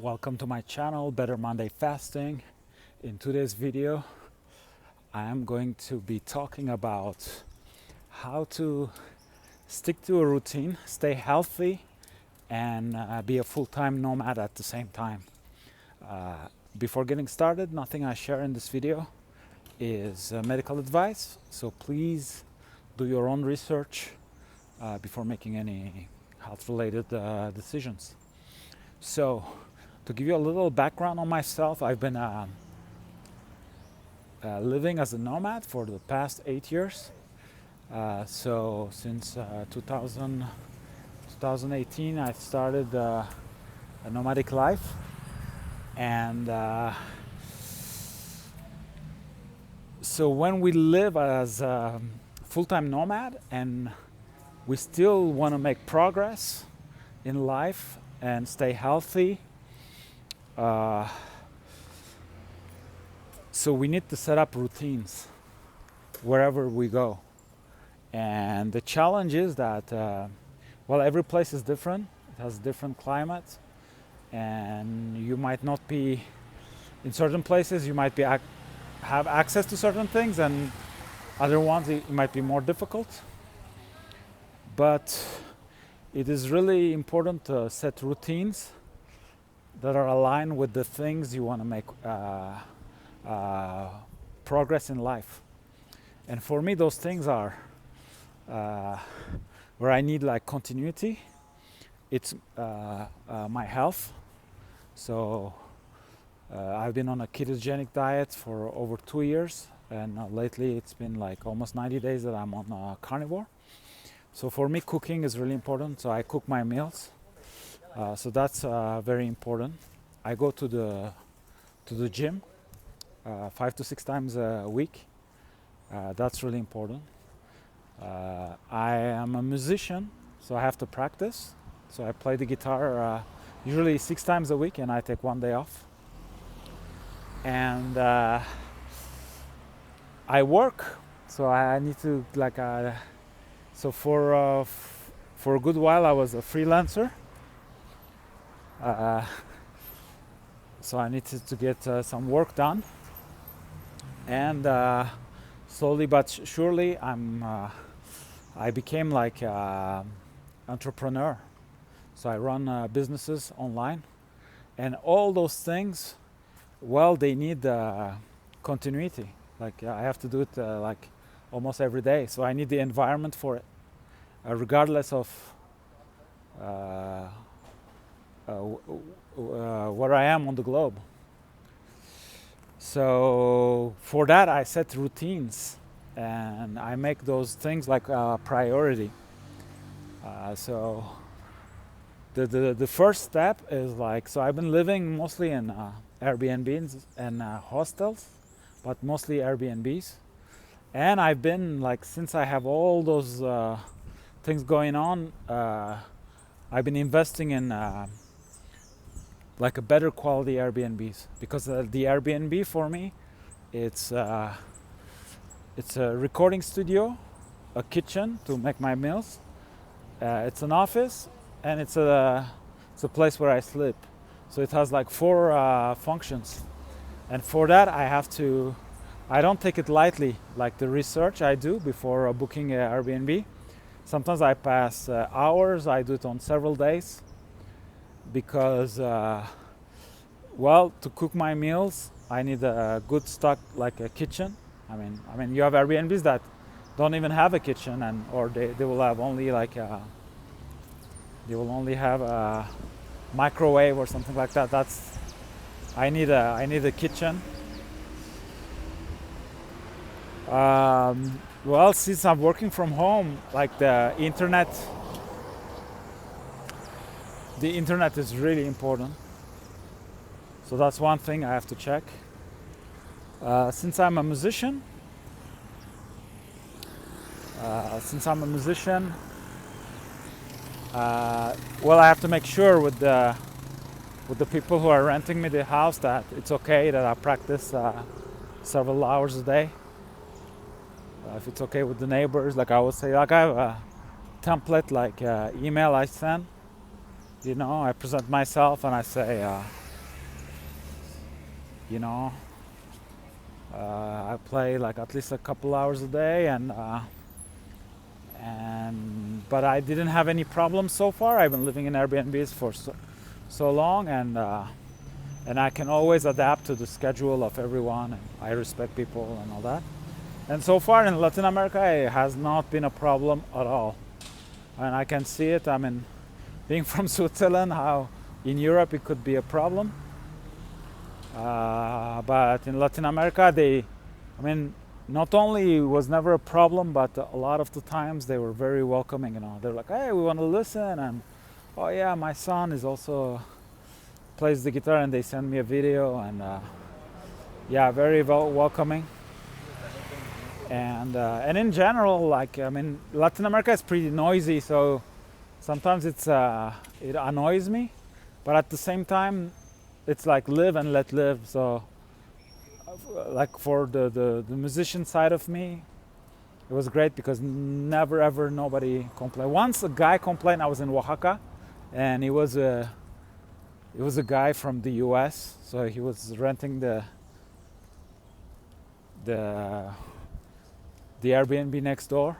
Welcome to my channel, Better Monday Fasting. In today's video, I am going to be talking about how to stick to a routine, stay healthy, and be a full-time nomad at the same time. Before getting started, nothing I share in this video is medical advice, so please do your own research before making any health-related decisions. So, to give you a little background on myself, I've been living as a nomad for the past 8 years. So since 2018, I started a nomadic life. And so when we live as a full-time nomad and we still want to make progress in life and stay healthy, so we need to set up routines wherever we go. And the challenge is that, every place is different. It has different climate, and you might not be in certain places. You might be have access to certain things, and other ones it might be more difficult. But it is really important to set routines that are aligned with the things you want to make progress in life. And for me, those things are where I need like continuity. It's my health. So I've been on a ketogenic diet for over 2 years, and lately it's been like almost 90 days that I'm on carnivore. So for me, cooking is really important. So I cook my meals. So that's very important. I go to the gym 5 to 6 times a week. That's really important. I am a musician, so I have to practice. So I play the guitar usually 6 times a week, and I take 1 day off. And I work, so I need to so for a good while I was a freelancer. So I needed to get some work done, and slowly but surely I became like entrepreneur. So I run businesses online, and all those things, they need continuity. Like I have to do it like almost every day. So I need the environment for it, regardless of where I am on the globe. So for that, I set routines, and I make those things like a priority. So the first step is so I've been living mostly in Airbnbs and hostels, but mostly Airbnbs. And I've been since I have all those things going on, I've been investing in a better quality Airbnbs, because the Airbnb for me, it's a recording studio, a kitchen to make my meals, it's an office, and it's a place where I sleep. So it has 4 functions, and for that I don't take it lightly, like the research I do before booking an Airbnb. Sometimes I pass hours, I do it on several days, because to cook my meals I need a good stock, like a kitchen. I mean you have Airbnbs that don't even have a kitchen, or they will have only they will only have a microwave or something like that. I need a kitchen. Since I'm working from home, the internet is really important. So that's one thing I have to check. Since I'm a musician, I have to make sure with the people who are renting me the house that it's okay that I practice several hours a day. If it's okay with the neighbors, I would say, I have a template email I send. I present myself and I say you know, I play like at least a couple hours a day, and but I didn't have any problems so far. I've been living in Airbnbs for so long, and I can always adapt to the schedule of everyone, and I respect people and all that. And so far in Latin America, it has not been a problem at all. And I can see it. I mean, being from Switzerland, how in Europe it could be a problem. But in Latin America, not only was never a problem, but a lot of the times they were very welcoming. You know, they're like, "Hey, we want to listen," and "Oh yeah, my son is also plays the guitar," and they send me a video, and yeah, very welcoming. And in general, like, I mean, Latin America is pretty noisy, so sometimes it annoys me, but at the same time, it's like live and let live. So like for the musician side of me, it was great because never ever nobody complained. Once a guy complained. I was in Oaxaca, and it was a guy from the US, so he was renting the Airbnb next door,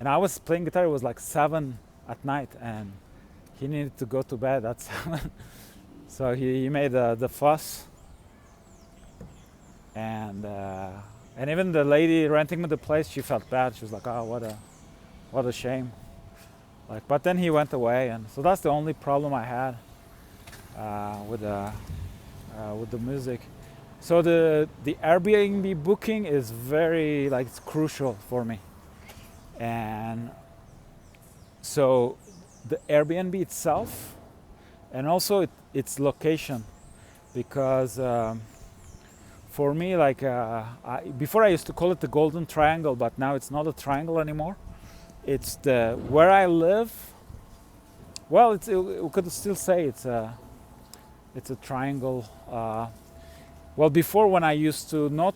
and I was playing guitar. It was like 7 at night, and he needed to go to bed at 7. So he made the fuss, and even the lady renting me the place, she felt bad. She was like, "Oh, what a shame." Like, but then he went away, and so that's the only problem I had with the music. So the Airbnb booking is very, like, it's crucial for me, and so the Airbnb itself, and also its location, because for me, like, before I used to call it the golden triangle, but now it's not a triangle anymore. It's where I live. Well, we could still say it's a triangle. Well, before, when I used to not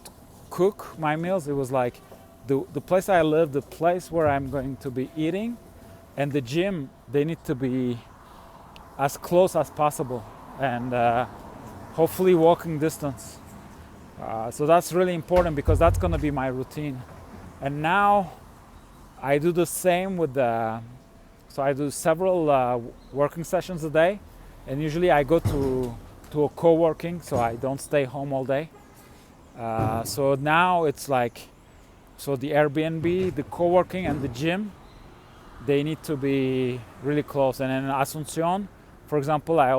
cook my meals, it was like the place I live, the place where I'm going to be eating, and the gym, they need to be as close as possible, and hopefully walking distance. So that's really important, because that's going to be my routine. And now I do the same with so I do several working sessions a day, and usually I go to a co-working, so I don't stay home all day. So now it's like, so the Airbnb, the co-working, and the gym, they need to be really close. And in Asuncion, for example, I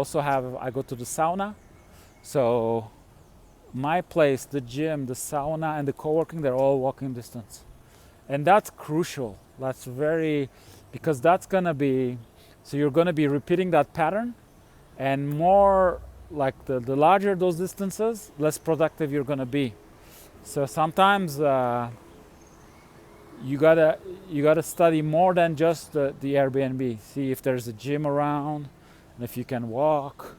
go to the sauna. So my place, the gym, the sauna, and the co-working, they're all walking distance. And that's crucial. That's because that's gonna be, so you're gonna be repeating that pattern, and more, like, the larger those distances, less productive you're gonna be. So sometimes you gotta study more than just the Airbnb. See if there's a gym around, and if you can walk,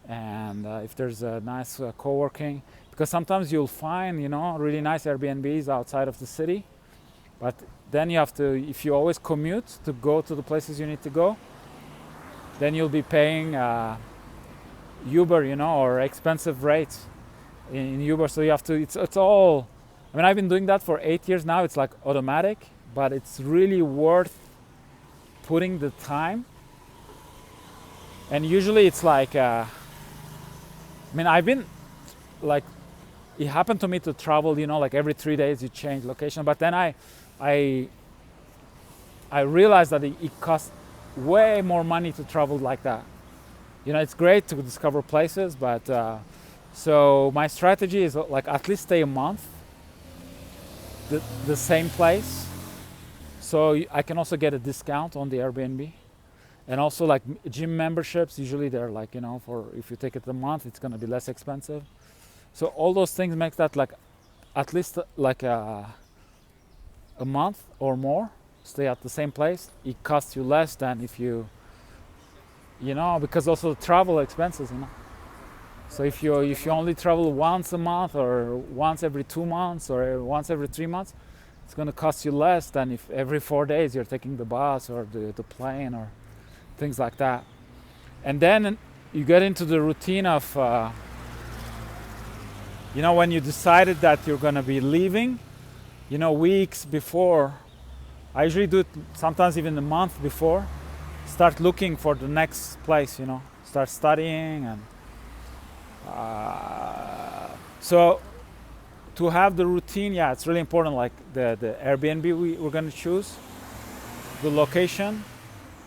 and if there's a nice co-working, because sometimes you'll find, really nice Airbnbs outside of the city, but then you have to, if you always commute to go to the places you need to go, then you'll be paying Uber, or expensive rates in Uber. So you have to, it's all, I mean, I've been doing that for 8 years now. It's like automatic, but it's really worth putting the time. And usually it's like, I've been, like, it happened to me to travel, like every 3 days you change location. But then I realized that it costs way more money to travel like that. It's great to discover places, but so my strategy is, like, at least stay a month the same place, so I can also get a discount on the Airbnb. And also, like, gym memberships, usually they're like, for, if you take it a month, it's going to be less expensive. So all those things make that, like, at least like a month or more stay at the same place. It costs you less than if you because also the travel expenses, So if you only travel once a month, or once every 2 months, or once every 3 months, it's going to cost you less than if every 4 days you're taking the bus or the plane or things like that. And then you get into the routine of you know, when you decided that you're gonna be leaving, you know, weeks before, I usually do it sometimes even a month before, start looking for the next place, you know, start studying. And so to have the routine, yeah, it's really important, like the Airbnb we're gonna choose, the location,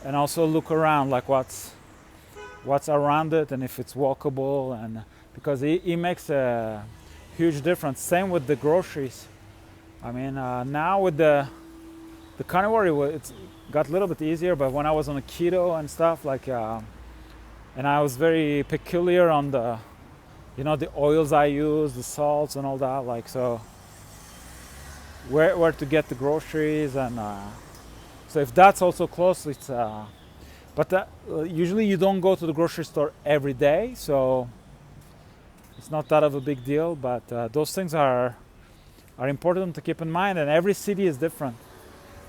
and also look around, like what's around it and if it's walkable. And because it makes a huge difference. Same with the groceries. I mean, now with the carnivore, it's got a little bit easier, but when I was on a keto and stuff, like, and I was very peculiar on the, you know, the oils I use, the salts and all that, like, so where to get the groceries. And so if that's also close, it's but usually you don't go to the grocery store every day, so it's not that of a big deal. But those things are important to keep in mind, and every city is different.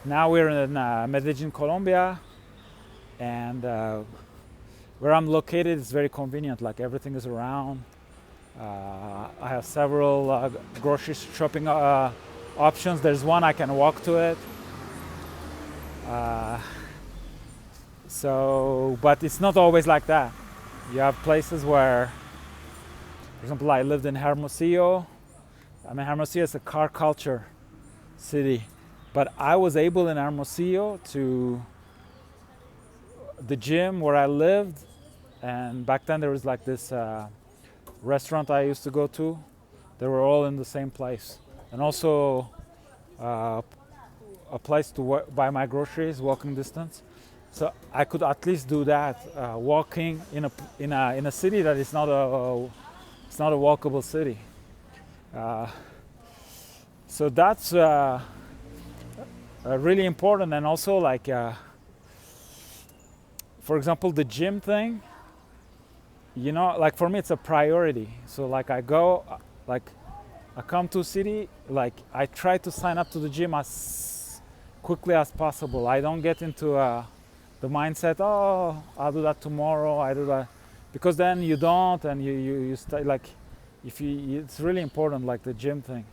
Now we're in Medellin, Colombia, and where I'm located is very convenient, like everything is around. I have several grocery shopping options. There's one I can walk to it. So, but it's not always like that. You have places where, for example, I lived in Hermosillo. I mean, Hermosillo is a car culture city, but I was able in Hermosillo to the gym where I lived, and back then there was like this restaurant I used to go to. They were all in the same place, and also a place to buy my groceries, walking distance. So I could at least do that, walking in a city that is not a walkable city. So that's really important. And also, like, for example, the gym thing, you know, like for me it's a priority. So like I come to a city, like I try to sign up to the gym as quickly as possible. I don't get into the mindset, oh, I'll do that tomorrow, I do that, because then you don't, and you stay, like, it's really important, like the gym thing,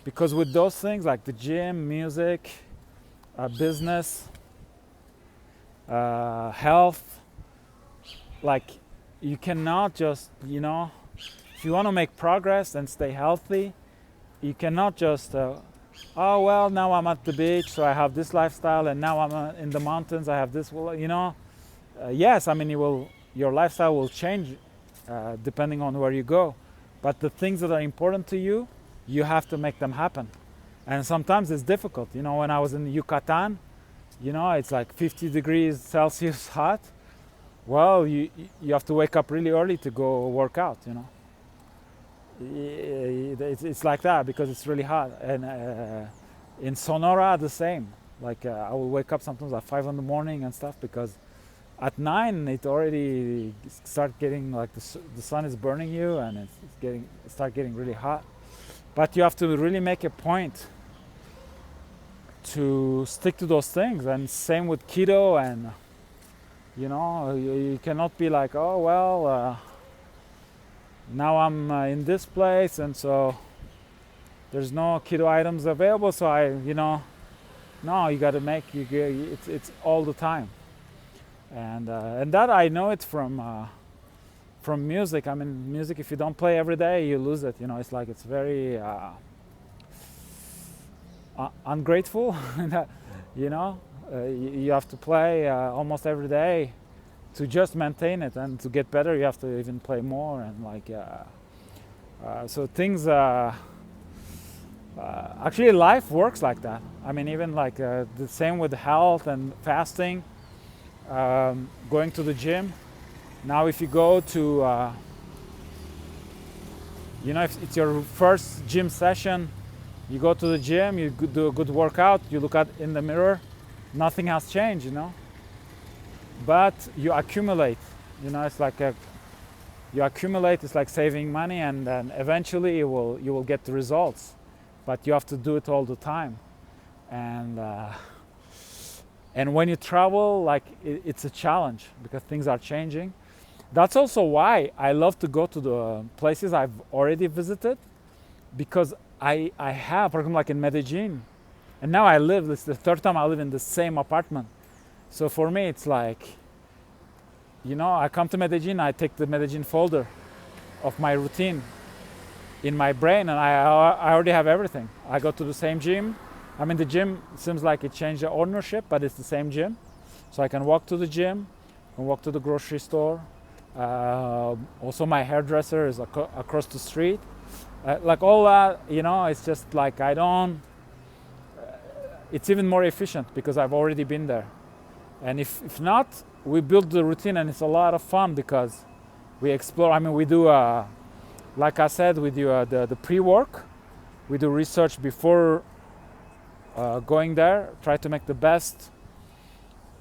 because with those things, like the gym, music, business, health, like you cannot just, you know, if you want to make progress and stay healthy, you cannot just oh well, now I'm at the beach, so I have this lifestyle, and now I'm in the mountains, I have this. Well, you know, yes, I mean, your lifestyle will change depending on where you go, but the things that are important to you, you have to make them happen. And sometimes it's difficult. You know, when I was in Yucatan, you know, it's like 50 degrees Celsius hot. Well, you have to wake up really early to go work out, you know. It's like that because it's really hot. And in Sonora, the same. Like I will wake up sometimes at 5 in the morning and stuff, because at 9 it already start getting like the sun is burning you, and it start getting really hot. But you have to really make a point to stick to those things. And same with keto, and you know, you cannot be like, oh well, now I'm in this place, and so there's no keto items available, so no, you got to make it's all the time. And that I know it from music. I mean, music, if you don't play every day, you lose it. You know, it's like it's very ungrateful. You know, you have to play almost every day to just maintain it, and to get better you have to even play more. And like so things actually life works like that. I mean, even like the same with health and fasting, going to the gym. Now if you go to you know, if it's your first gym session, you go to the gym, you do a good workout, you look in the mirror, nothing has changed, you know. But you accumulate, you know, it's like you accumulate. It's like saving money, and then eventually you will get the results. But you have to do it all the time. And when you travel, like it's a challenge because things are changing. That's also why I love to go to the places I've already visited, because I have, for example, like in Medellin, and now I live, this is the third time I live in the same apartment. So for me, it's like, I come to Medellin, I take the Medellin folder of my routine in my brain, and I already have everything. I go to the same gym. I mean, the gym seems like it changed the ownership, but it's the same gym. So I can walk to the gym, and walk to the grocery store. Also, my hairdresser is across the street. Like all that, it's just like I don't. It's even more efficient because I've already been there. And if not, we build the routine, and it's a lot of fun because we explore. I mean, we do, like I said, we do the pre-work. We do research before going there, try to make the best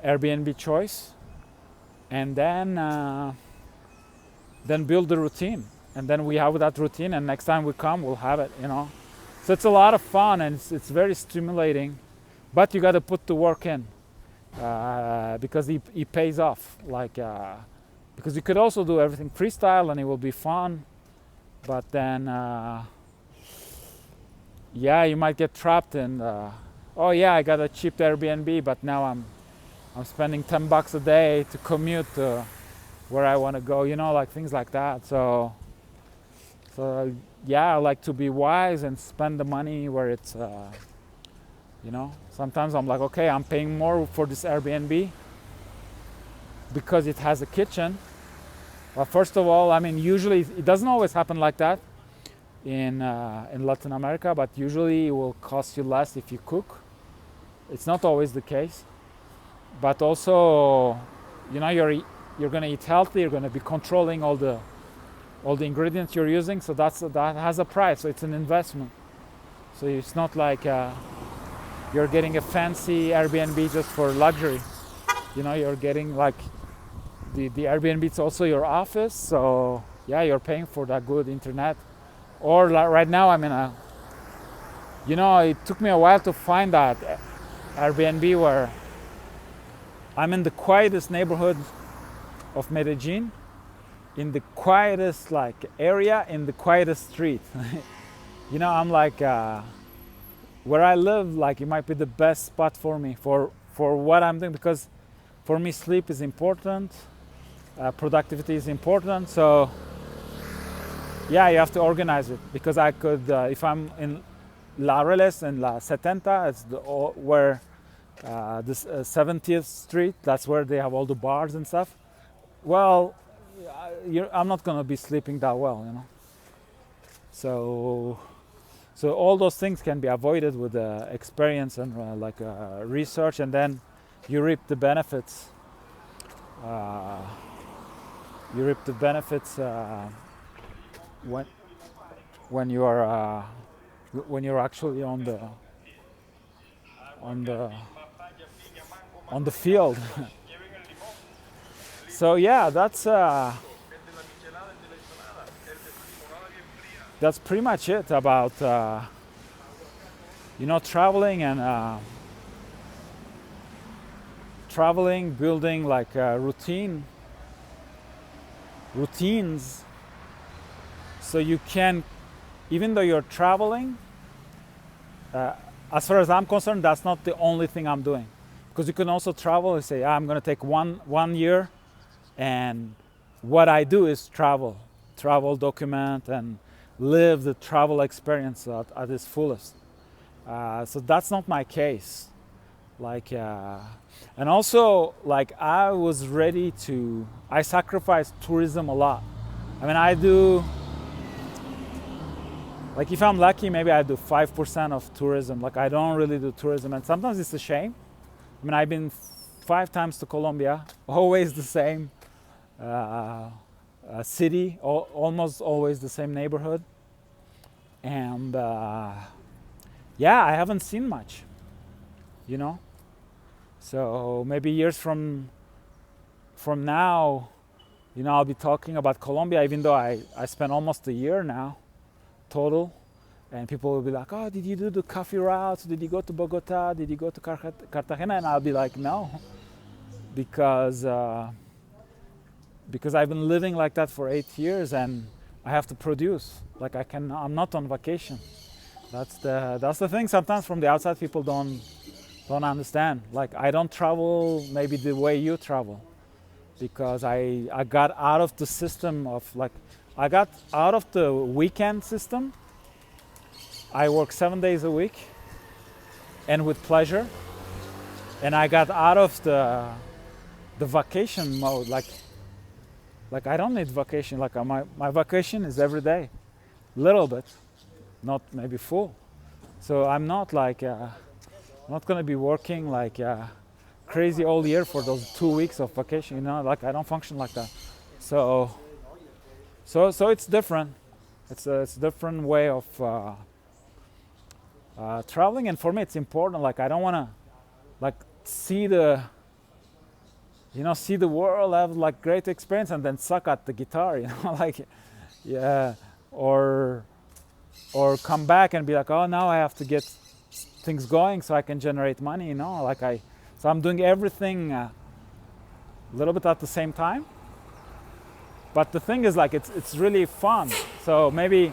Airbnb choice, and then build the routine. And then we have that routine, and next time we come, we'll have it, So it's a lot of fun, and it's very stimulating, but you got to put the work in. Because it pays off, because you could also do everything freestyle and it will be fun, but then you might get trapped in I got a cheap Airbnb, but now I'm spending $10 a day to commute to where I want to go, like things like that. So I like to be wise and spend the money where it's sometimes I'm like, okay, I'm paying more for this Airbnb because it has a kitchen. But first of all, I mean, usually it doesn't always happen like that in Latin America, but usually it will cost you less if you cook. It's not always the case, but also, you're gonna eat healthy. You're gonna be controlling all the ingredients you're using. So that has a price. So it's an investment. So it's not like you're getting a fancy Airbnb just for luxury. You're getting like the Airbnb is also your office. So you're paying for that good internet. Or like right now, I mean, it took me a while to find that Airbnb where I'm in the quietest neighborhood of Medellin, in the quietest area, in the quietest street. I'm like, where I live, it might be the best spot for me for what I'm doing, because for me sleep is important, productivity is important. So you have to organize it, because I could, if I'm in La Reles and La Setenta, it's where this 70th Street, that's where they have all the bars and stuff. Well, I'm not gonna be sleeping that well, So all those things can be avoided with experience and research, and then you reap the benefits. When you're actually on the field. So that's pretty much it about traveling and building routines, so you can, even though you're traveling, as far as I'm concerned, that's not the only thing I'm doing, because you can also travel and say, I'm going to take one year, and what I do is travel, document, and live the travel experience at its fullest. So that's not my case. And also, I was ready to, I sacrificed tourism a lot. I mean, I do, if I'm lucky, maybe I do 5% of tourism. I don't really do tourism, and sometimes it's a shame. I mean, I've been 5 times to Colombia, always the same city, almost always the same neighborhood. And I haven't seen much, So maybe years from now, I'll be talking about Colombia, even though I spent almost a year now total. And people will be like, oh, did you do the coffee routes? Did you go to Bogota? Did you go to Cartagena? And I'll be like, no, because because I've been living like that for 8 years, and I have to produce. Like I'm not on vacation. That's the thing. Sometimes from the outside, people don't understand. Like I don't travel maybe the way you travel, because I got out of the system of like, I got out of the weekend system. I work 7 days a week, and with pleasure. And I got out of the vacation mode. Like I don't need vacation. Like my vacation is every day, little bit, not maybe full. So I'm not like not gonna be working like crazy all year for those 2 weeks of vacation. You know, like I don't function like that. So it's different. It's a different way of traveling, and for me it's important. Like I don't wanna like see the world, have like great experience, and then suck at the guitar, you know, like yeah, or come back and be like, oh, now I have to get things going so I can generate money, you know, like so I'm doing everything a little bit at the same time. But the thing is, like, it's really fun. So maybe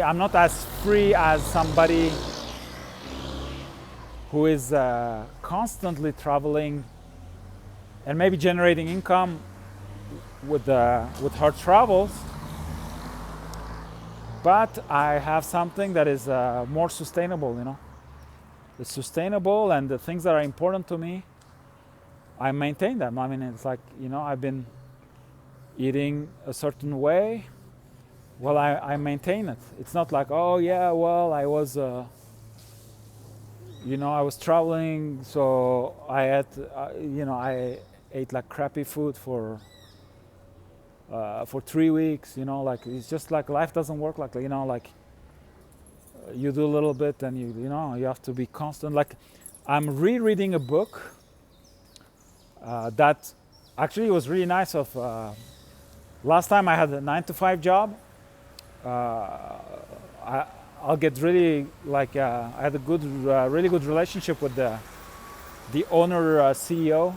I'm not as free as somebody who is constantly traveling and maybe generating income with her travels. But I have something that is more sustainable, you know. It's sustainable, and the things that are important to me, I maintain them. I mean, it's like, you know, I've been eating a certain way. Well, I maintain it. It's not like, oh yeah, well, I was, you know, I was traveling, so I had, you know, I ate like crappy food for 3 weeks. You know, like it's just like life doesn't work like, you know, like you do a little bit, and you know, you have to be constant. Like I'm rereading a book that actually was really nice. Of last time I had a 9-to-5 job. I'll get really like I had a good, really good relationship with the owner, CEO.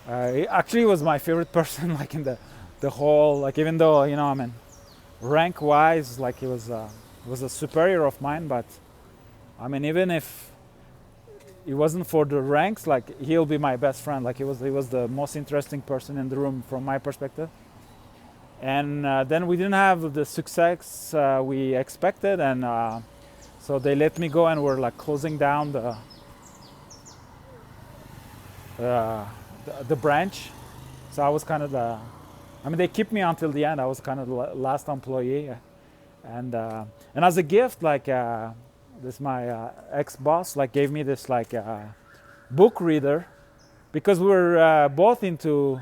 He actually was my favorite person, like in the whole, like, even though, you know, I mean, rank wise, like he was a superior of mine, but I mean, even if it wasn't for the ranks, like he'll be my best friend. Like he was the most interesting person in the room from my perspective. And then we didn't have the success we expected, and so they let me go, and we're like closing down the branch. So I was kind of I mean, they kept me until the end. I was kind of the last employee, and as a gift, like this my ex-boss like gave me this like book reader, because we were both into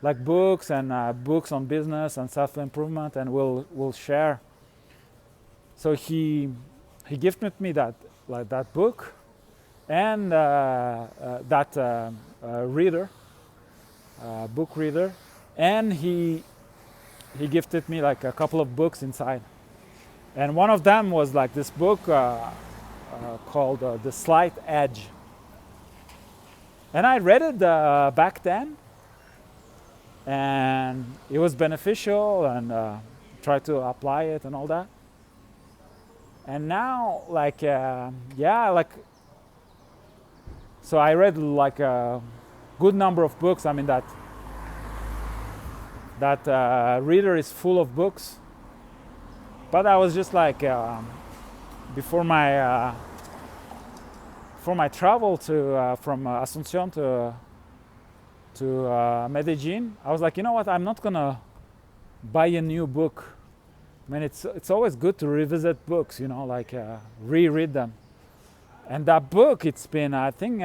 like books, and books on business and self-improvement, and we'll share. So he gifted me that book, and that book reader, and he gifted me like a couple of books inside, and one of them was like this book called The Slight Edge, and I read it back then. And it was beneficial, and tried to apply it and all that. And now, like, yeah, like, so I read like a good number of books. I mean, that reader is full of books. But I was just like, before my travel to from Asuncion to Medellin, I was like, you know what? I'm not gonna buy a new book. I mean, it's always good to revisit books, you know, like reread them. And that book, it's been, I think,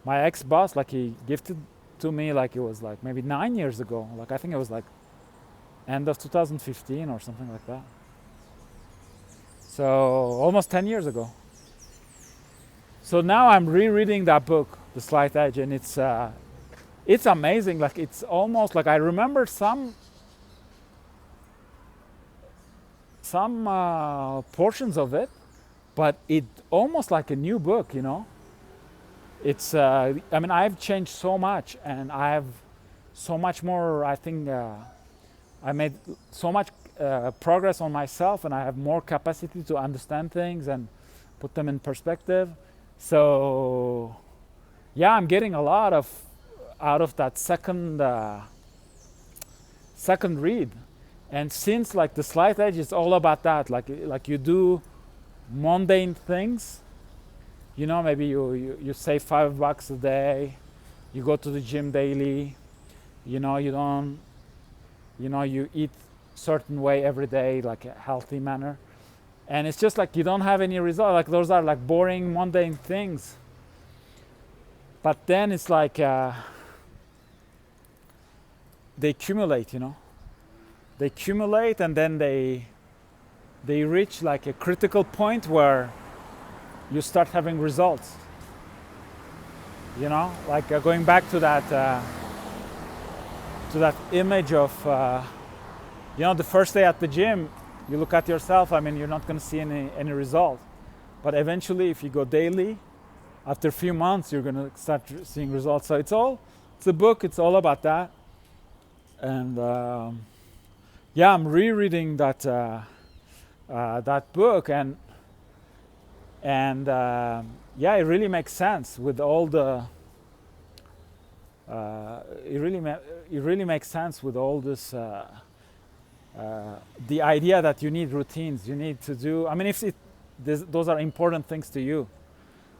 my ex-boss, like he gifted to me, like it was like maybe 9 years ago. Like I think it was like end of 2015 or something like that. So almost 10 years ago. So now I'm rereading that book, The Slight Edge, and it's amazing. Like it's almost like I remember some portions of it, but it almost like a new book, you know. it's I mean, I've changed so much, and I have so much more. I think I made so much progress on myself, and I have more capacity to understand things and put them in perspective. So yeah, I'm getting a lot of out of that second read. And since like the Slight Edge is all about that, like you do mundane things, you know, maybe you save $5 a day, you go to the gym daily, you know, you don't, you know, you eat certain way every day, like a healthy manner, and it's just like you don't have any result. Like those are like boring, mundane things. But then it's like they accumulate, you know. They accumulate, and then they reach like a critical point where you start having results. You know, like going back to that image of you know, the first day at the gym, you look at yourself. I mean, you're not going to see any result, but eventually, if you go daily, after a few months, you're going to start seeing results. So it's a book. It's all about that. And yeah, I'm rereading that book, and yeah, it really makes sense with all the. It really makes sense with all this. The idea that you need routines, you need to do. I mean, if those are important things to you.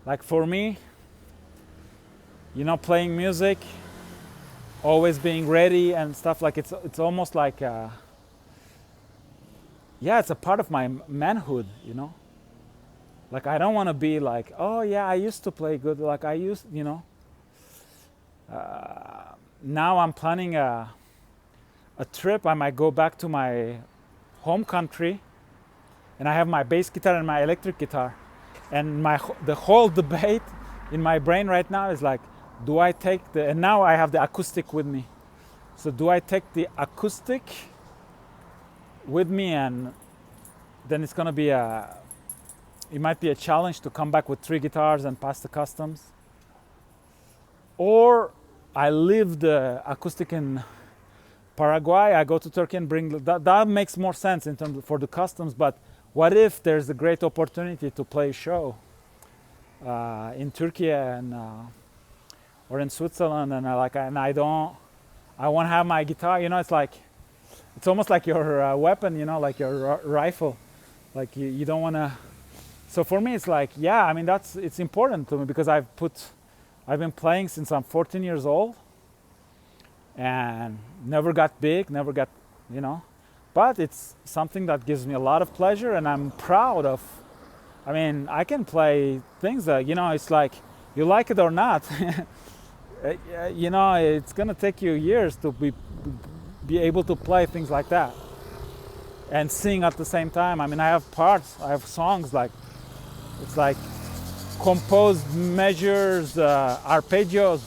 Like for me, you know, playing music, always being ready and stuff, like it's almost like yeah, it's a part of my manhood, you know. Like I don't want to be like, oh yeah, I used to play good, like I used, you know. Now I'm planning a trip. I might go back to my home country, and I have my bass guitar and my electric guitar, and the whole debate in my brain right now is like, do I take and now I have the acoustic with me, so do I take the acoustic with me, and then it's gonna be it might be a challenge to come back with 3 guitars and pass the customs, or I leave the acoustic in Paraguay, I go to Turkey and bring that makes more sense in terms for the customs. But what if there's a great opportunity to play a show in Turkey and or in Switzerland, and I won't have my guitar, you know. It's almost like your weapon, you know, like your rifle, like you don't want to. So for me it's like, yeah, I mean, it's important to me, because I've been playing since I'm 14 years old, and never got big, never got, you know, but it's something that gives me a lot of pleasure, and I'm proud of. I mean, I can play things that, you know, it's like, you like it or not, you know, it's gonna take you years to be able to play things like that and sing at the same time. I mean, I have songs like, it's like composed measures, arpeggios,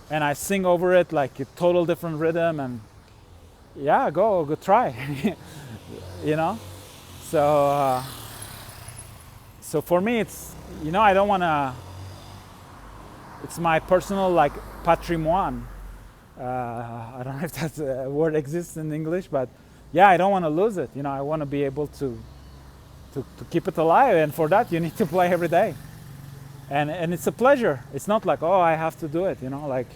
and I sing over it like a total different rhythm, and yeah, go try, you know. So so for me, it's, you know, I don't want to. It's my personal like patrimoine. I don't know if that word exists in English, but yeah, I don't want to lose it. You know, I want to be able to keep it alive, and for that you need to play every day. And it's a pleasure. It's not like, oh, I have to do it, you know, like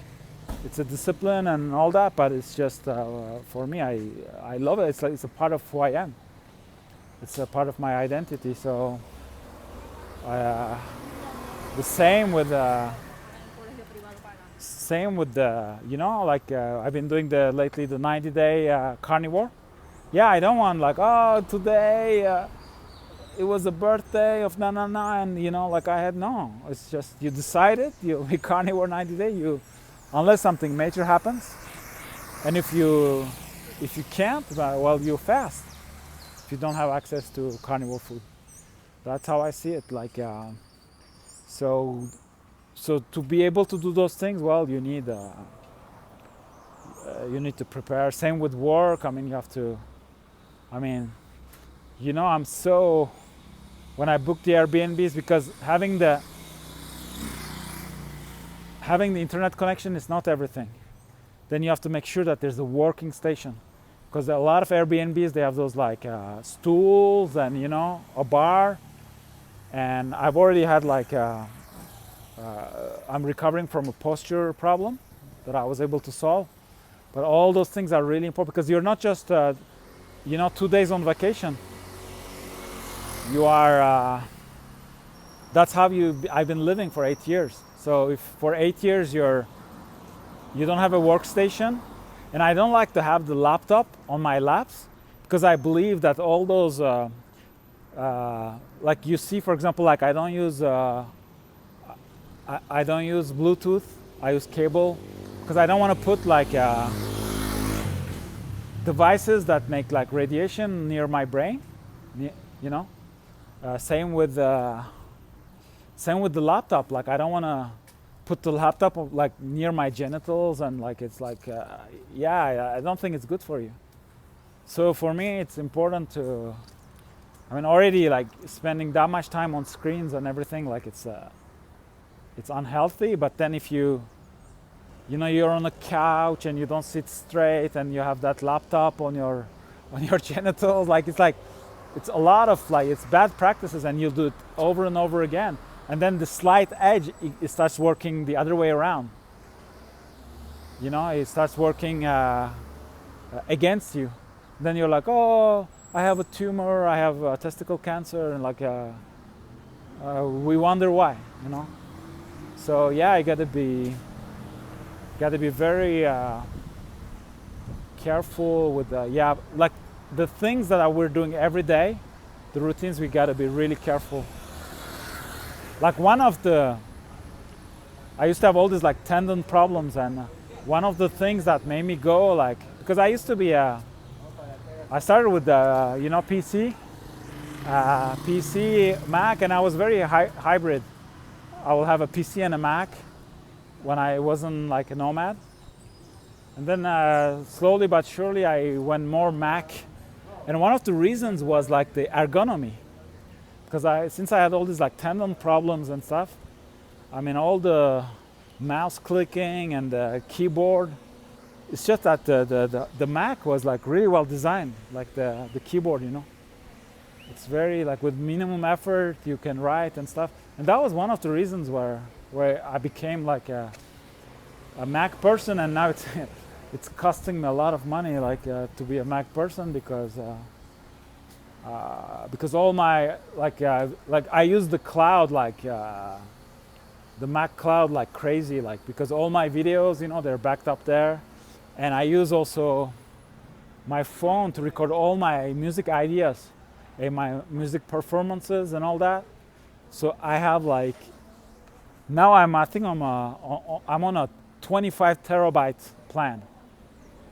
it's a discipline and all that, but it's just for me, I love it. It's like, it's a part of who I am. It's a part of my identity. So the same with you know, like I've been doing lately the 90-day carnivore. Yeah, I don't want like, oh, today it was the birthday of na, and you know, like no. It's just, you decided you be carnivore 90 days. Unless something major happens, and if you can't, well, you fast. If you don't have access to carnivore food, that's how I see it. Like so to be able to do those things, well, you need to prepare. Same with work. I mean, you have to. I mean, you know, I'm so. When I book the Airbnbs, because having the having the internet connection is not everything. Then you have to make sure that there's a working station, because a lot of Airbnbs, they have those like stools and a bar. And I've already had like I'm recovering from a posture problem that I was able to solve. But all those things are really important, because you're not just 2 days on vacation. You are that's how I've been living for 8 years. So if for 8 years you don't have a workstation, and I don't like to have the laptop on my laps, because I believe that all those like you see, for example, like I don't use Bluetooth, I use cable, because I don't want to put like devices that make like radiation near my brain, same with the laptop. Like I don't want to put the laptop like near my genitals, and like it's like I don't think it's good for you. So for me it's important to, already like spending that much time on screens and everything, like it's unhealthy. But then if you're on a couch and you don't sit straight and you have that laptop on your genitals, it's a lot of it's bad practices, and you'll do it over and over again. And then the slight edge, it starts working the other way around. It starts working against you. Then you're like, oh, I have a tumor, I have testicle cancer, and we wonder why, So yeah, I gotta be very careful with like the things that we're doing every day, the routines, we gotta be really careful. Like I used to have all these like tendon problems, and one of the things that made me go because I used to be I started with PC, Mac, and I was very hybrid. I will have a PC and a Mac when I wasn't like a nomad. And then slowly but surely I went more Mac. And one of the reasons was like the ergonomy. Because since I had all these like tendon problems and stuff, all the mouse clicking and the keyboard, it's just that the Mac was like really well designed, like the keyboard, It's very like with minimum effort you can write and stuff. And that was one of the reasons where I became like a Mac person, and now it's costing me a lot of money to be a Mac person, because all my I use the cloud the Mac cloud like crazy, because all my videos they're backed up there, and I use also my phone to record all my music ideas and my music performances and all that. So I have now I think I'm on a 25 terabyte plan,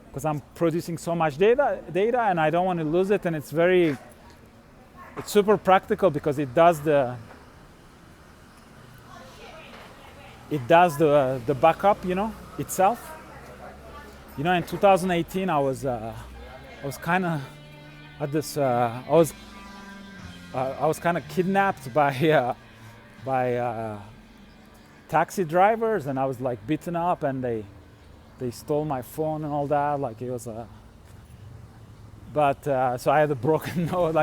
because I'm producing so much data and I don't want to lose it. And it's super practical, because it does the backup itself. In 2018 I was kind of at this I was kind of kidnapped by taxi drivers, and I was like beaten up, and they stole my phone and all that. It was so I had a broken nose.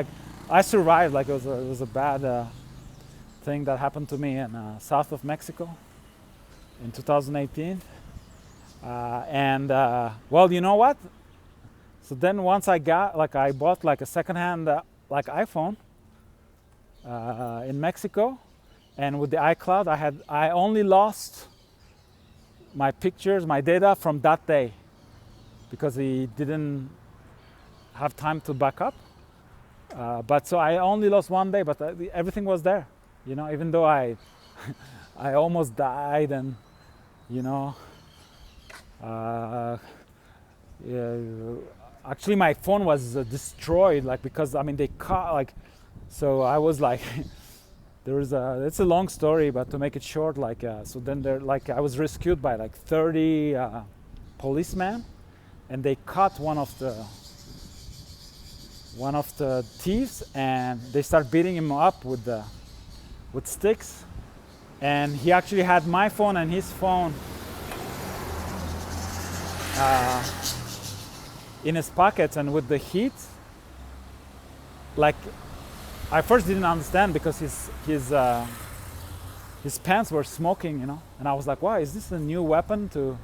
I survived. It was a bad thing that happened to me in south of Mexico in 2018. Well, you know what? So then once I bought a secondhand iPhone in Mexico, and with the iCloud I only lost my pictures, my data from that day, because he didn't have time to back up. But so I only lost one day, but everything was there, even though I almost died, and actually my phone was destroyed, because they caught so I was it's a long story, but to make it short, so then I was rescued by 30 policemen, and they caught one of the thieves, and they start beating him up with sticks, and he actually had my phone and his phone in his pockets, and with the heat, like, I first didn't understand because his pants were smoking, you know, and I was like, wow, is this a new weapon to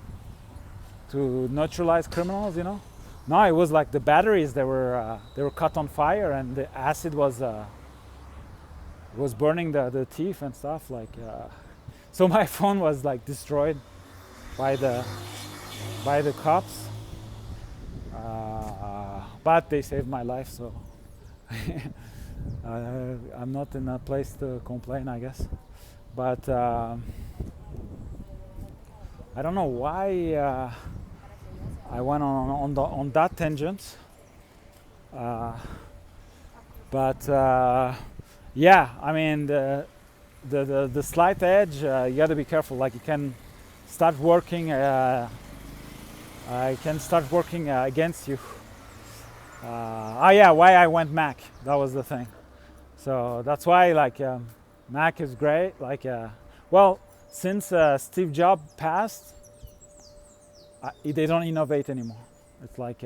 neutralize criminals, you know? No, it was like the batteries, they were caught on fire, and the acid was burning the teeth and stuff, like, so my phone was like destroyed by the cops, but they saved my life, so I'm not in a place to complain, I guess. But I don't know why I went on that tangent, but yeah, I mean the slight edge, you got to be careful. Like, you can start working. I can start working against you. Yeah, why I went Mac? That was the thing. So that's why, like, Mac is great. Like, well, since Steve Jobs passed, they don't innovate anymore. It's like,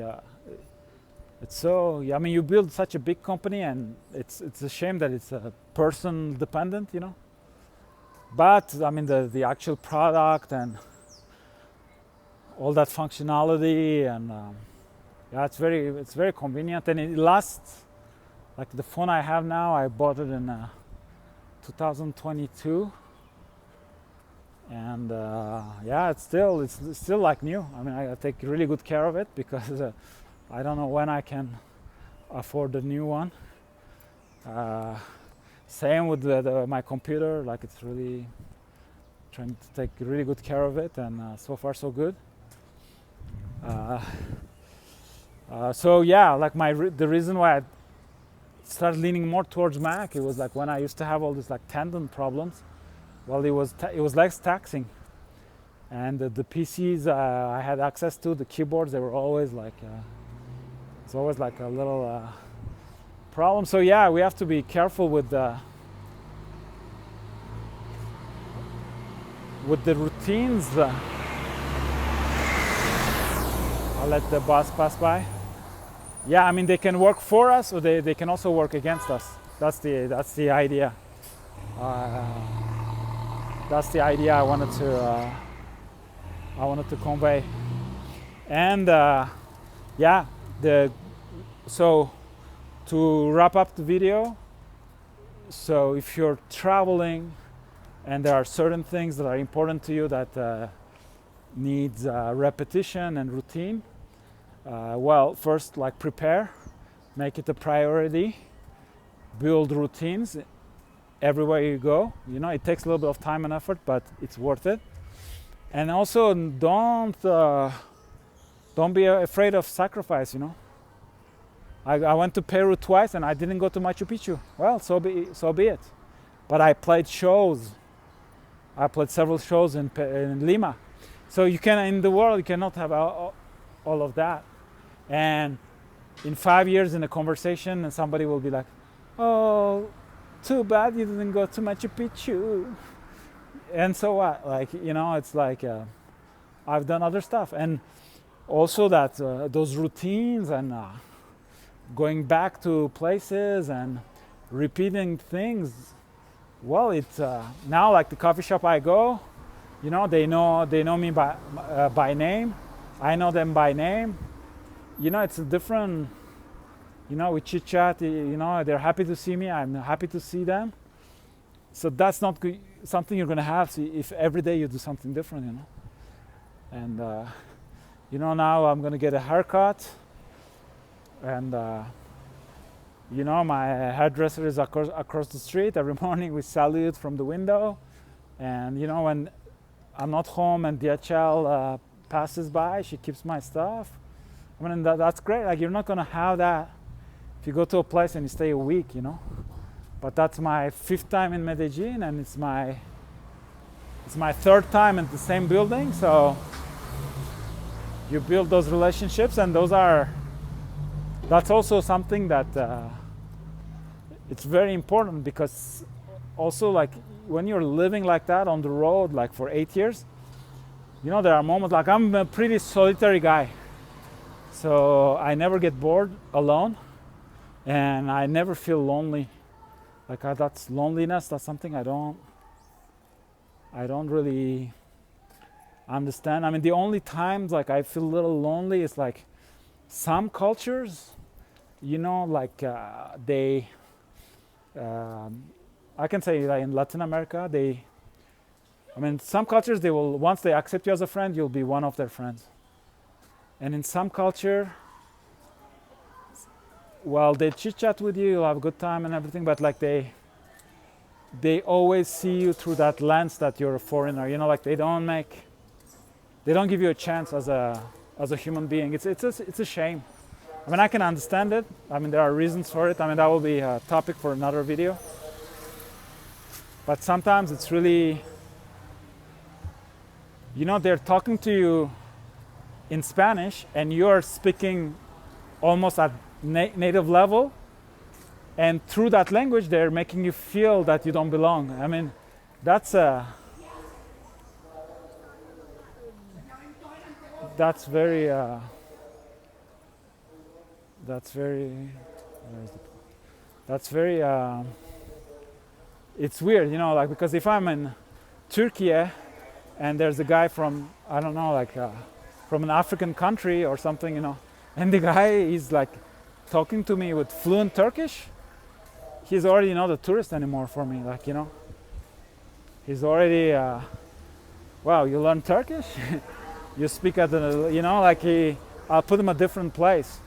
it's so. I mean, you build such a big company, and it's a shame that it's person dependent, you know. But I mean, the actual product and all that functionality, and yeah, it's very convenient, and it lasts. Like the phone I have now, I bought it in 2022, and yeah, it's still like new. I mean, I take really good care of it because I don't know when I can afford the new one. Same with my computer. Like, it's really trying to take really good care of it, and so far so good. So yeah, like the reason why I started leaning more towards Mac, it was like when I used to have all these like tendon problems. Well, it was less taxing, and the PCs I had access to, the keyboards, they were always like it's always like a little problem. So yeah, we have to be careful with the routines. I'll let the bus pass by. Yeah, I mean, they can work for us, or they can also work against us. That's the idea. That's the idea I wanted to convey. And yeah, so to wrap up the video, so if you're traveling and there are certain things that are important to you that needs repetition and routine, well, first, like, prepare, make it a priority, build routines everywhere you go. You know, it takes a little bit of time and effort, but it's worth it. And also, don't be afraid of sacrifice, you know. I went to Peru twice and I didn't go to Machu Picchu. Well, so be it. But I played shows. I played several shows in Lima. So you can, in the world, you cannot have all of that. And in 5 years in a conversation, and somebody will be like, oh, too bad you didn't go to Machu Picchu. And so what? Like, you know, it's like I've done other stuff. And also that those routines and going back to places and repeating things, well, it's now, like the coffee shop I go, you know, they know me by name. I know them by name. You know, it's a different, you know, we chit chat, you know, they're happy to see me, I'm happy to see them. So that's not something you're going to have if every day you do something different, you know. And, you know, now I'm going to get a haircut, and, you know, my hairdresser is across the street. Every morning we salute from the window. And, you know, when I'm not home and DHL passes by, she keeps my stuff. I mean, that's great. Like, you're not going to have that if you go to a place and you stay a week, you know. But that's my 5th time in Medellin, and it's my 3rd time in the same building. So you build those relationships, and that's also something that it's very important, because also, like, when you're living like that on the road, like for 8 years, you know, there are moments, like I'm a pretty solitary guy, so I never get bored alone, and I never feel lonely. Like that's loneliness. That's something I don't really understand. I mean, the only times like I feel a little lonely is like some cultures, you know, like they. I can say that in Latin America, some cultures, they will, once they accept you as a friend, you'll be one of their friends. And in some culture, well, they chit chat with you, you'll have a good time and everything, but like they always see you through that lens that you're a foreigner. You know, like they don't give you a chance as a human being. It's a shame. I mean, I can understand it. I mean, there are reasons for it. I mean, that will be a topic for another video. But sometimes it's really, you know, they're talking to you in Spanish and you're speaking almost at native level. And through that language, they're making you feel that you don't belong. I mean, that's very, it's weird, you know, like, because if I'm in Turkey and there's a guy from, I don't know, like from an African country or something, you know, and the guy is like talking to me with fluent Turkish, he's already not a tourist anymore for me. Like, you know, he's already, wow, you learn Turkish? You speak at the, you know, like I'll put him a different place.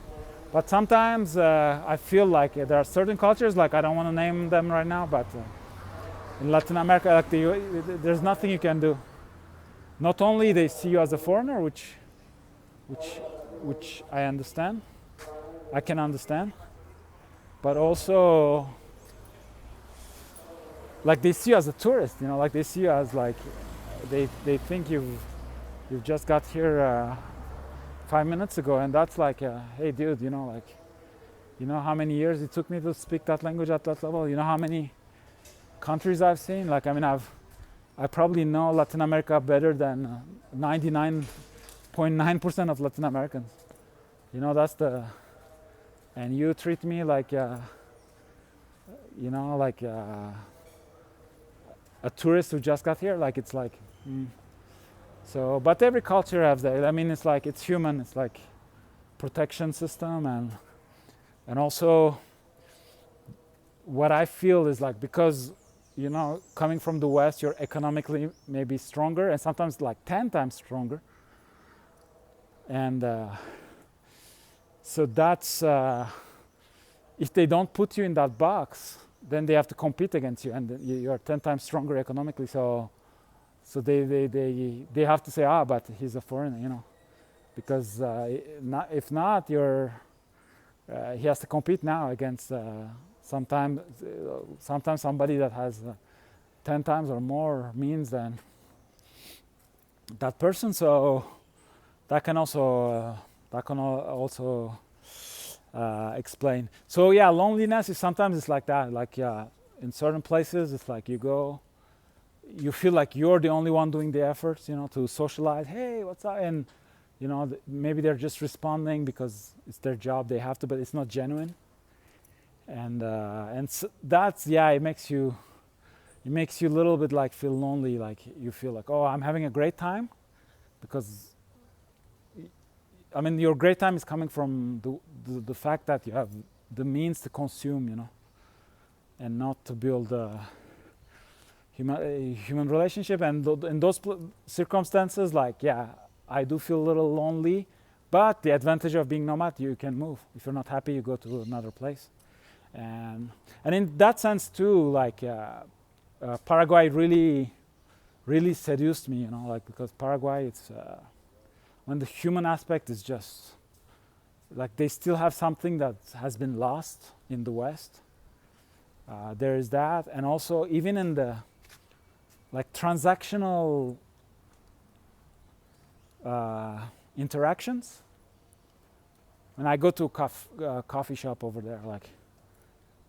But sometimes I feel like there are certain cultures, like I don't want to name them right now, but in Latin America, like there's nothing you can do. Not only they see you as a foreigner, which I understand, I can understand, but also like they see you as a tourist, you know, like they see you as like they think you've just got here 5 minutes ago, and that's like, hey dude, you know, like, you know how many years it took me to speak that language at that level? You know how many countries I've seen? Like, I mean, I probably know Latin America better than 99.9% of Latin Americans. You know, and you treat me like, you know, like a tourist who just got here. Like, it's like, So, but every culture has that. I mean, it's like, it's human. It's like protection system, and also what I feel is like, because, you know, coming from the West, you're economically maybe stronger, and sometimes like 10 times stronger. And so that's, if they don't put you in that box, then they have to compete against you, and you're 10 times stronger economically. So they have to say, but he's a foreigner, you know, because if not, he has to compete now against sometimes somebody that has 10 times or more means than that person. So that can also explain. So yeah, loneliness is sometimes it's like that. Like in certain places, it's like you feel like you're the only one doing the efforts, you know, to socialize. Hey, what's up? And you know, maybe they're just responding because it's their job, they have to, but it's not genuine. And so that's, it makes you a little bit like feel lonely. Like you feel like, oh, I'm having a great time, because I mean, your great time is coming from the fact that you have the means to consume, you know, and not to build a human relationship. And in those circumstances, like, I do feel a little lonely, but the advantage of being nomad, you can move. If you're not happy, you go to another place. And in that sense too, like Paraguay really seduced me, you know, like, because Paraguay, it's when the human aspect is just like, they still have something that has been lost in the West. There is that, and also even in the like transactional interactions. When I go to a coffee shop over there, like,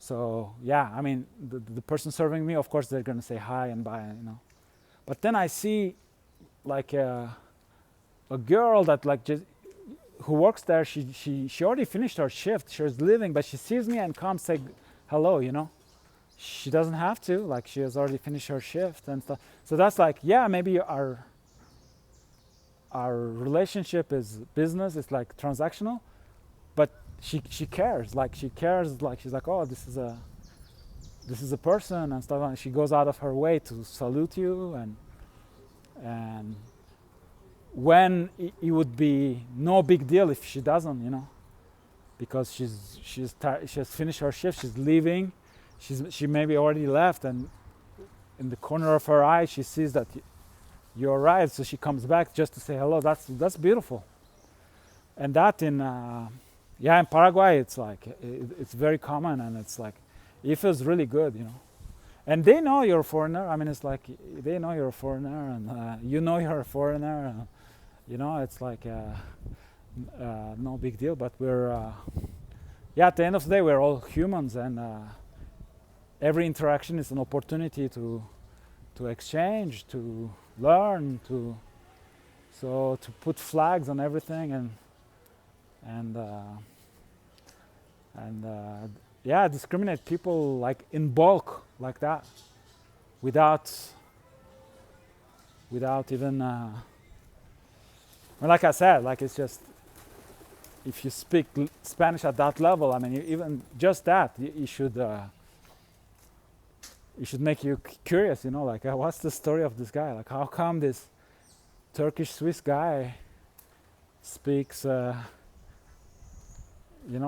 So yeah, I mean, the person serving me, of course, they're gonna say hi and bye, you know. But then I see like a girl that like just who works there. She already finished her shift. She's leaving, but she sees me and comes say hello, you know. She doesn't have to, like she has already finished her shift and stuff. So that's like, yeah, maybe our relationship is business, it's like transactional, but she cares, like she cares, like she's like, oh, this is a person and stuff, and she goes out of her way to salute you. And when it would be no big deal if she doesn't, you know, because she has finished her shift, she's leaving, she maybe already left, and in the corner of her eye she sees that you arrived, so she comes back just to say hello. That's beautiful. And that in Paraguay, it's like it's very common, and it's like it feels really good, you know. And they know you're a foreigner. I mean, it's like they know you're a foreigner, and you know you're a foreigner. You know, it's like no big deal. But we're at the end of the day, we're all humans, and every interaction is an opportunity to exchange, to learn, to put flags on everything, and discriminate people like in bulk like that, without even like I said, like it's just, if you speak Spanish at that level, I mean, even just that, you should make you curious, you know, like what's the story of this guy? Like how come this Turkish Swiss guy speaks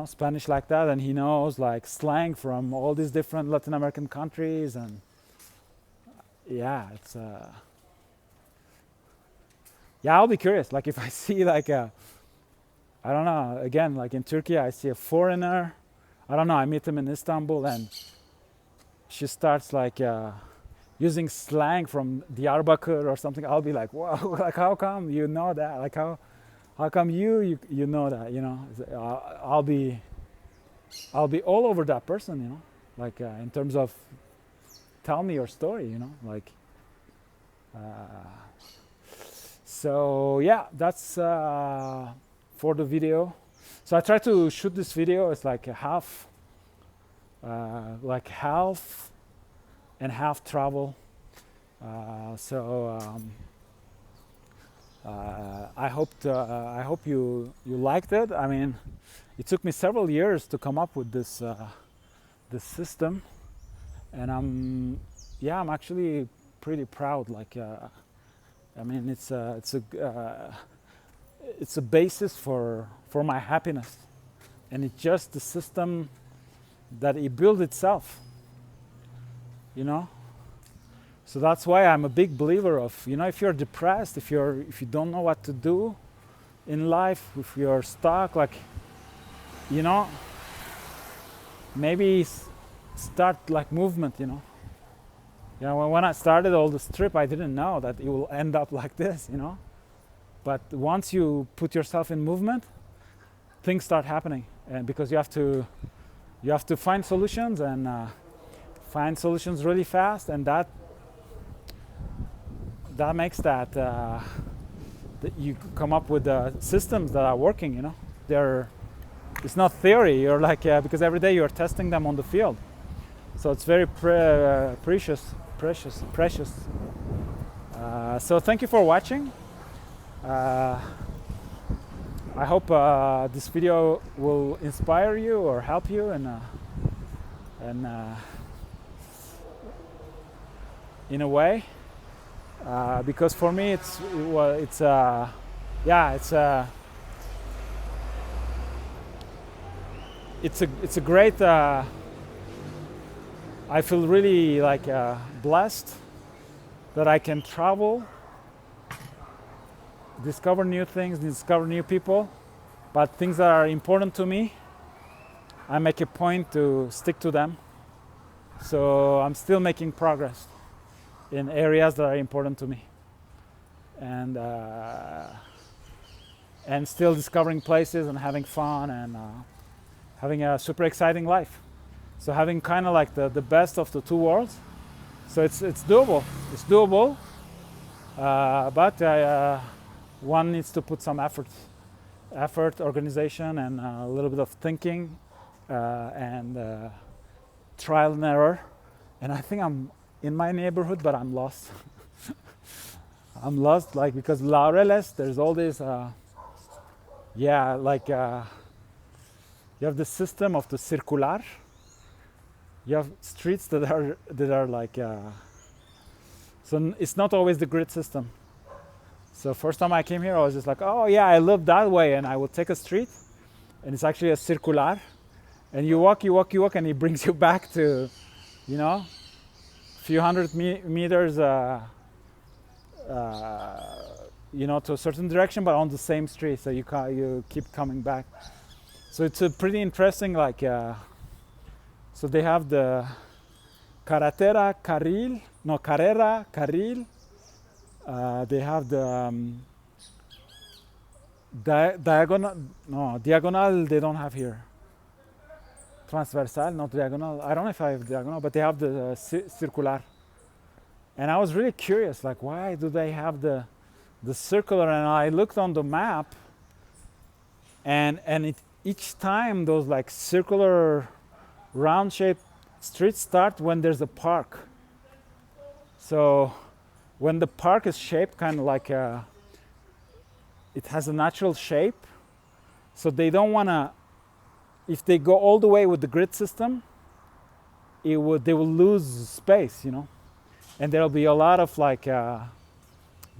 Spanish like that, and he knows like slang from all these different Latin American countries, and it's I'll be curious, like if I see like I don't know, again, like in Turkey I see a foreigner, I don't know, I meet him in Istanbul, and she starts like using slang from Diyarbakir or something. I'll be like, whoa, like how come you know that? Like how come you know that? You know, I'll be all over that person. You know, like in terms of tell me your story. You know, like so yeah, that's for the video. So I try to shoot this video. It's like half and half travel. I hope you liked it. I mean, it took me several years to come up with this system, and I'm actually pretty proud. Like, I mean, it's a basis for my happiness, and it's just the system that it built itself. You know. So that's why I'm a big believer of, you know, if you're depressed, if you don't know what to do in life, if you're stuck, like, you know, maybe start like movement, you know. You know, when I started all this trip, I didn't know that it will end up like this, you know. But once you put yourself in movement, things start happening, and because you have to find solutions, and find solutions really fast, and that makes that you come up with systems that are working. You know, it's not theory. You're like because every day you're testing them on the field, so it's very precious. So thank you for watching. I hope this video will inspire you or help you, and in a way. Because for me it's a great I feel really like blessed that I can travel, discover new things, discover new people, but things that are important to me, I make a point to stick to them. So I'm still making progress in areas that are important to me, and still discovering places and having fun, and having a super exciting life. So having kind of like the best of the two worlds. So it's doable. It's doable, but one needs to put some effort, organization, and a little bit of thinking, and trial and error. And I think I'm in my neighborhood, but I'm lost. I'm lost, like, because Laureles, there's all this, you have the system of the circular. You have streets that are like, so it's not always the grid system. So first time I came here, I was just like, oh yeah, I live that way, and I will take a street, and it's actually a circular, and you walk, and it brings you back to, you know, a few hundred meters, you know, to a certain direction, but on the same street, so you keep coming back. So it's a pretty interesting, like, so they have the carretera, carril, no, carrera, carril. They have the diagonal, no, diagonal they don't have here. Transversal, not diagonal. I don't know if I have diagonal, but they have the circular. And I was really curious, like, why do they have the circular? And I looked on the map, and each time those like circular round-shaped streets start when there's a park. So when the park is shaped kind of like it has a natural shape, so they don't want to, if they go all the way with the grid system, they will lose space, you know, and there'll be a lot of like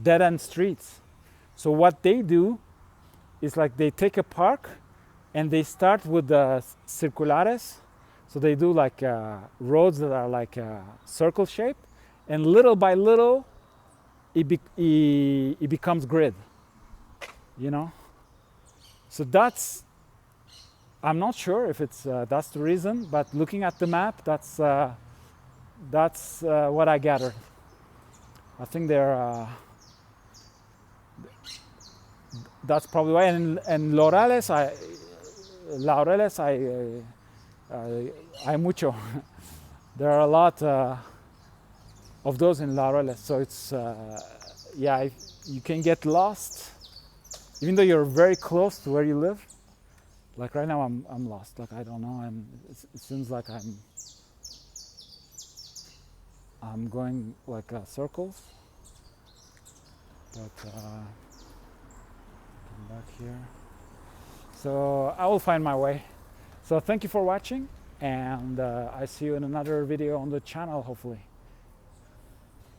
dead-end streets. So what they do is like they take a park and they start with the circulares. So they do like roads that are like circle shaped, and little by little it becomes grid, you know. So that's, I'm not sure if it's that's the reason, but looking at the map, that's what I gathered. I think they're that's probably why. And Laureles, hay mucho. There are a lot of those in Laureles, so it's yeah, you can get lost even though you're very close to where you live. Like right now I'm lost, like I don't know, it seems like I'm going like circles, but come back here. So I will find my way. So thank you for watching, and I see you in another video on the channel, hopefully.